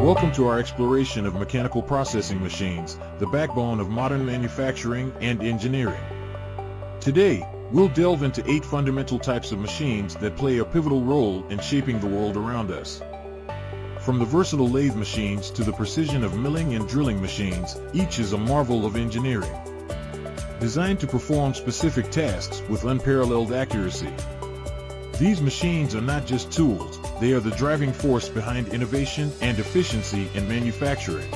Welcome to our exploration of mechanical processing machines, the backbone of modern manufacturing and engineering. Today, we'll delve into 8 fundamental types of machines that play a pivotal role in shaping the world around us. From the versatile lathe machines to the precision of milling and drilling machines, each is a marvel of engineering. Designed to perform specific tasks with unparalleled accuracy. These machines are not just tools, they are the driving force behind innovation and efficiency in manufacturing.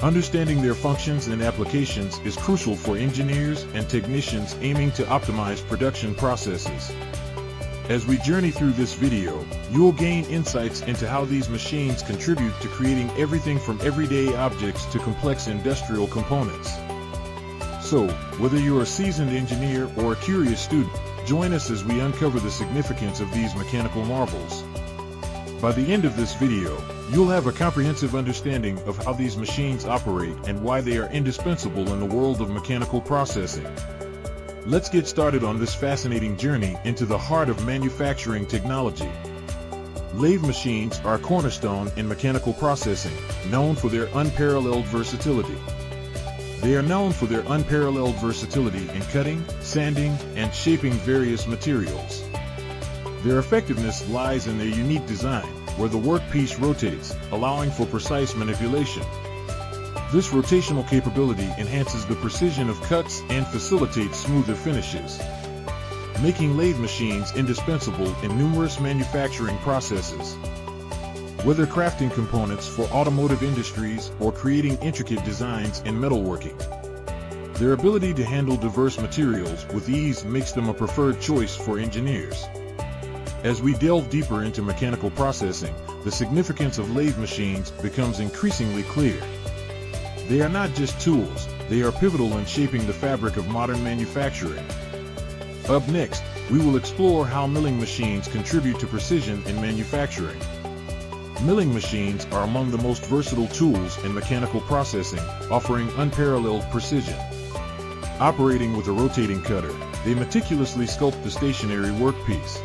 Understanding their functions and applications is crucial for engineers and technicians aiming to optimize production processes. As we journey through this video, you'll gain insights into how these machines contribute to creating everything from everyday objects to complex industrial components. So, whether you're a seasoned engineer or a curious student, join us as we uncover the significance of these mechanical marvels. By the end of this video, you'll have a comprehensive understanding of how these machines operate and why they are indispensable in the world of mechanical processing. Let's get started on this fascinating journey into the heart of manufacturing technology. Lathe machines are a cornerstone in mechanical processing, known for their unparalleled versatility. They are known for their unparalleled versatility in cutting, sanding, and shaping various materials. Their effectiveness lies in their unique design, where the workpiece rotates, allowing for precise manipulation. This rotational capability enhances the precision of cuts and facilitates smoother finishes, making lathe machines indispensable in numerous manufacturing processes. Whether crafting components for automotive industries or creating intricate designs in metalworking, their ability to handle diverse materials with ease makes them a preferred choice for engineers. As we delve deeper into mechanical processing, the significance of lathe machines becomes increasingly clear. They are not just tools, they are pivotal in shaping the fabric of modern manufacturing. Up next, we will explore how milling machines contribute to precision in manufacturing. Milling machines are among the most versatile tools in mechanical processing, offering unparalleled precision. Operating with a rotating cutter, they meticulously sculpt the stationary workpiece.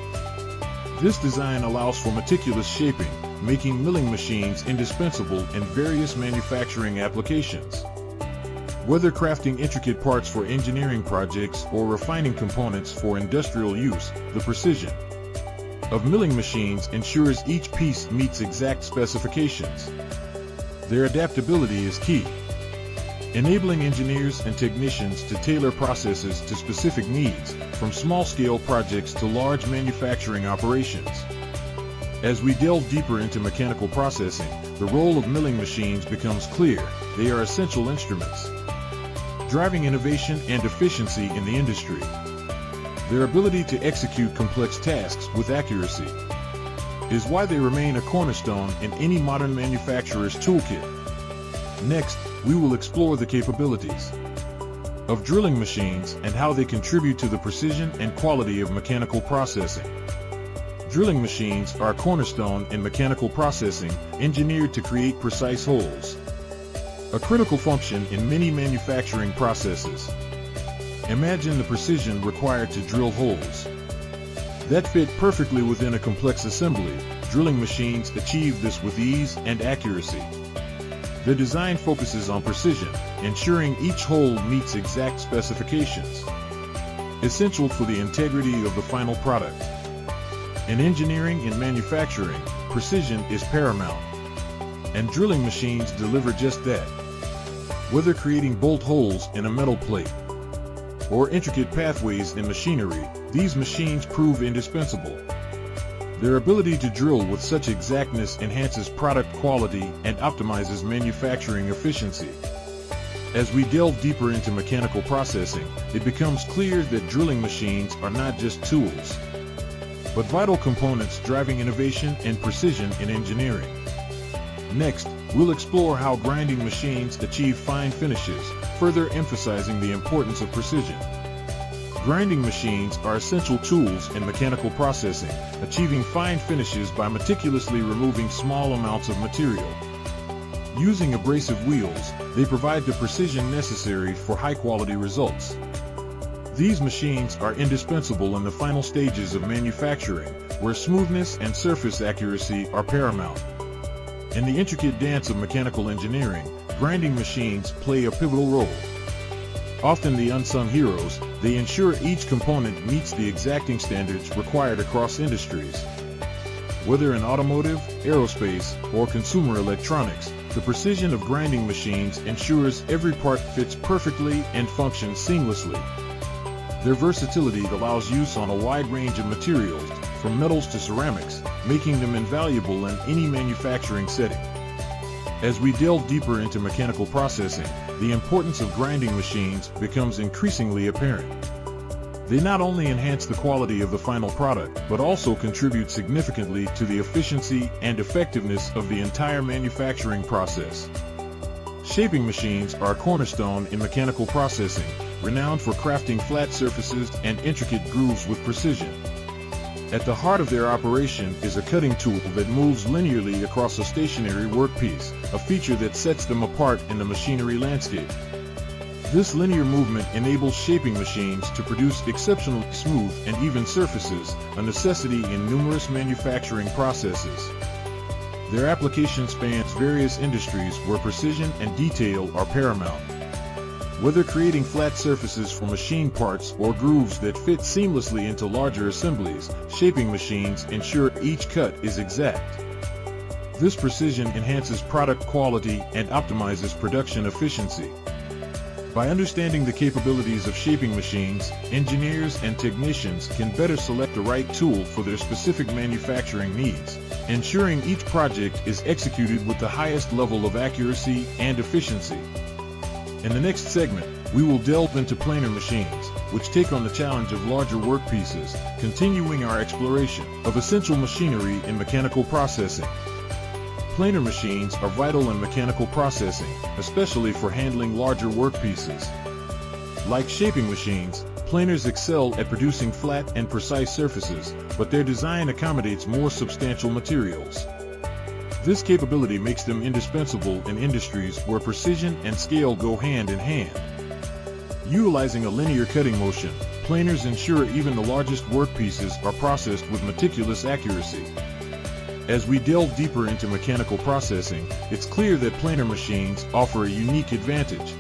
This design allows for meticulous shaping, making milling machines indispensable in various manufacturing applications. Whether crafting intricate parts for engineering projects or refining components for industrial use, the precision of milling machines ensures each piece meets exact specifications. Their adaptability is key, enabling engineers and technicians to tailor processes to specific needs, from small-scale projects to large manufacturing operations. As we delve deeper into mechanical processing, the role of milling machines becomes clear. They are essential instruments, driving innovation and efficiency in the industry. Their ability to execute complex tasks with accuracy is why they remain a cornerstone in any modern manufacturer's toolkit. Next, we will explore the capabilities of drilling machines and how they contribute to the precision and quality of mechanical processing. Drilling machines are a cornerstone in mechanical processing, engineered to create precise holes, a critical function in many manufacturing processes. Imagine the precision required to drill holes that fit perfectly within a complex assembly. Drilling machines achieve this with ease and accuracy. Their design focuses on precision, ensuring each hole meets exact specifications, essential for the integrity of the final product. In engineering and manufacturing, precision is paramount, and drilling machines deliver just that. Whether creating bolt holes in a metal plate or intricate pathways in machinery, these machines prove indispensable. Their ability to drill with such exactness enhances product quality and optimizes manufacturing efficiency. As we delve deeper into mechanical processing, it becomes clear that drilling machines are not just tools, but vital components driving innovation and precision in engineering. Next, we'll explore how grinding machines achieve fine finishes, further emphasizing the importance of precision. Grinding machines are essential tools in mechanical processing, achieving fine finishes by meticulously removing small amounts of material. Using abrasive wheels, they provide the precision necessary for high-quality results. These machines are indispensable in the final stages of manufacturing, where smoothness and surface accuracy are paramount. In the intricate dance of mechanical engineering, grinding machines play a pivotal role. Often the unsung heroes, they ensure each component meets the exacting standards required across industries. Whether in automotive, aerospace, or consumer electronics, the precision of grinding machines ensures every part fits perfectly and functions seamlessly. Their versatility allows use on a wide range of materials, from metals to ceramics, making them invaluable in any manufacturing setting. As we delve deeper into mechanical processing, the importance of grinding machines becomes increasingly apparent. They not only enhance the quality of the final product, but also contribute significantly to the efficiency and effectiveness of the entire manufacturing process. Shaping machines are a cornerstone in mechanical processing, renowned for crafting flat surfaces and intricate grooves with precision. At the heart of their operation is a cutting tool that moves linearly across a stationary workpiece, a feature that sets them apart in the machinery landscape. This linear movement enables shaping machines to produce exceptionally smooth and even surfaces, a necessity in numerous manufacturing processes. Their application spans various industries where precision and detail are paramount. Whether creating flat surfaces for machine parts or grooves that fit seamlessly into larger assemblies, shaping machines ensure each cut is exact. This precision enhances product quality and optimizes production efficiency. By understanding the capabilities of shaping machines, engineers and technicians can better select the right tool for their specific manufacturing needs, ensuring each project is executed with the highest level of accuracy and efficiency. In the next segment, we will delve into planer machines, which take on the challenge of larger workpieces, continuing our exploration of essential machinery in mechanical processing. Planer machines are vital in mechanical processing, especially for handling larger workpieces. Like shaping machines, planers excel at producing flat and precise surfaces, but their design accommodates more substantial materials. This capability makes them indispensable in industries where precision and scale go hand in hand. Utilizing a linear cutting motion, planers ensure even the largest workpieces are processed with meticulous accuracy. As we delve deeper into mechanical processing, it's clear that planer machines offer a unique advantage.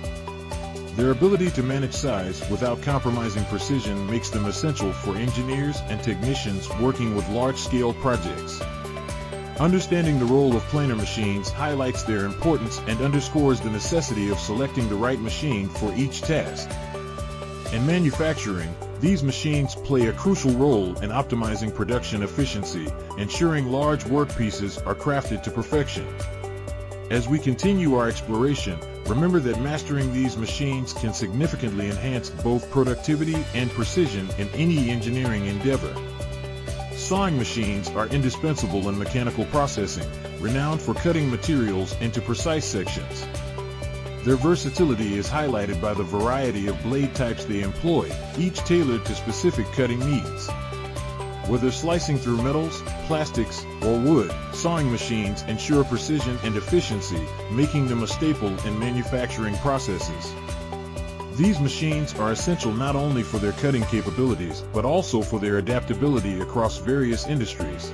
Their ability to manage size without compromising precision makes them essential for engineers and technicians working with large-scale projects. Understanding the role of planer machines highlights their importance and underscores the necessity of selecting the right machine for each task. In manufacturing, these machines play a crucial role in optimizing production efficiency, ensuring large workpieces are crafted to perfection. As we continue our exploration, remember that mastering these machines can significantly enhance both productivity and precision in any engineering endeavor. Sawing machines are indispensable in mechanical processing, renowned for cutting materials into precise sections. Their versatility is highlighted by the variety of blade types they employ, each tailored to specific cutting needs. Whether slicing through metals, plastics, or wood, sawing machines ensure precision and efficiency, making them a staple in manufacturing processes. These machines are essential not only for their cutting capabilities, but also for their adaptability across various industries.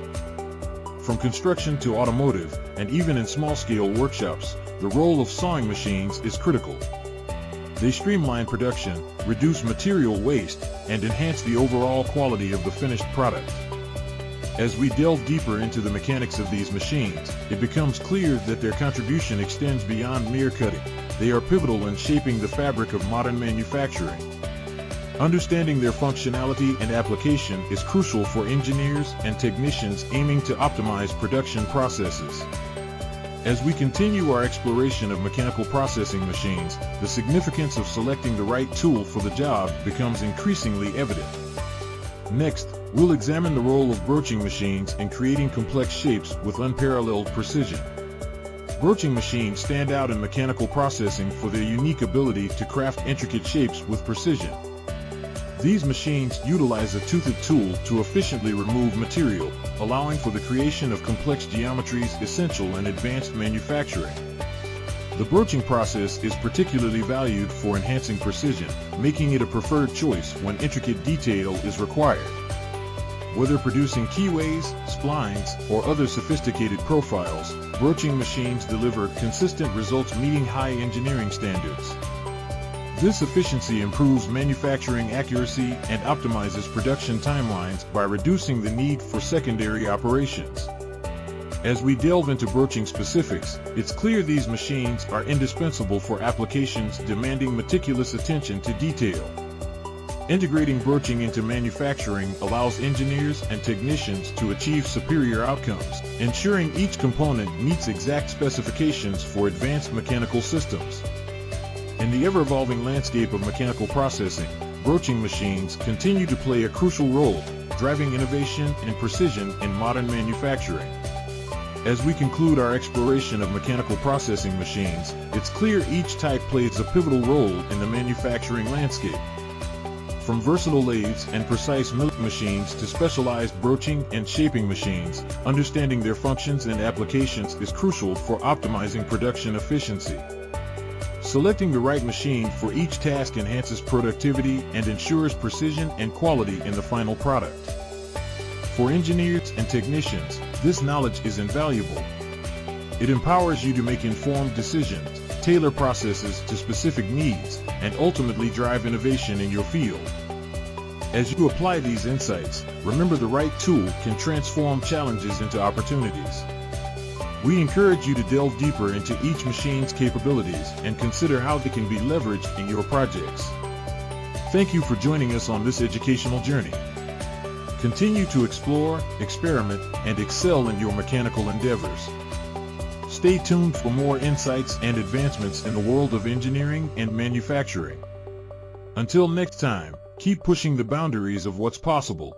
From construction to automotive, and even in small-scale workshops, the role of sawing machines is critical. They streamline production, reduce material waste, and enhance the overall quality of the finished product. As we delve deeper into the mechanics of these machines, it becomes clear that their contribution extends beyond mere cutting. They are pivotal in shaping the fabric of modern manufacturing. Understanding their functionality and application is crucial for engineers and technicians aiming to optimize production processes. As we continue our exploration of mechanical processing machines, the significance of selecting the right tool for the job becomes increasingly evident. Next, we'll examine the role of broaching machines in creating complex shapes with unparalleled precision. Broaching machines stand out in mechanical processing for their unique ability to craft intricate shapes with precision. These machines utilize a toothed tool to efficiently remove material, allowing for the creation of complex geometries essential in advanced manufacturing. The broaching process is particularly valued for enhancing precision, making it a preferred choice when intricate detail is required. Whether producing keyways, splines, or other sophisticated profiles, broaching machines deliver consistent results meeting high engineering standards. This efficiency improves manufacturing accuracy and optimizes production timelines by reducing the need for secondary operations. As we delve into broaching specifics, it's clear these machines are indispensable for applications demanding meticulous attention to detail. Integrating broaching into manufacturing allows engineers and technicians to achieve superior outcomes, ensuring each component meets exact specifications for advanced mechanical systems. In the ever-evolving landscape of mechanical processing, broaching machines continue to play a crucial role, driving innovation and precision in modern manufacturing. As we conclude our exploration of mechanical processing machines, it's clear each type plays a pivotal role in the manufacturing landscape. From versatile lathes and precise milling machines to specialized broaching and shaping machines, understanding their functions and applications is crucial for optimizing production efficiency. Selecting the right machine for each task enhances productivity and ensures precision and quality in the final product. For engineers and technicians, this knowledge is invaluable. It empowers you to make informed decisions, tailor processes to specific needs, and ultimately drive innovation in your field. As you apply these insights, remember the right tool can transform challenges into opportunities. We encourage you to delve deeper into each machine's capabilities and consider how they can be leveraged in your projects. Thank you for joining us on this educational journey. Continue to explore, experiment, and excel in your mechanical endeavors. Stay tuned for more insights and advancements in the world of engineering and manufacturing. Until next time, keep pushing the boundaries of what's possible.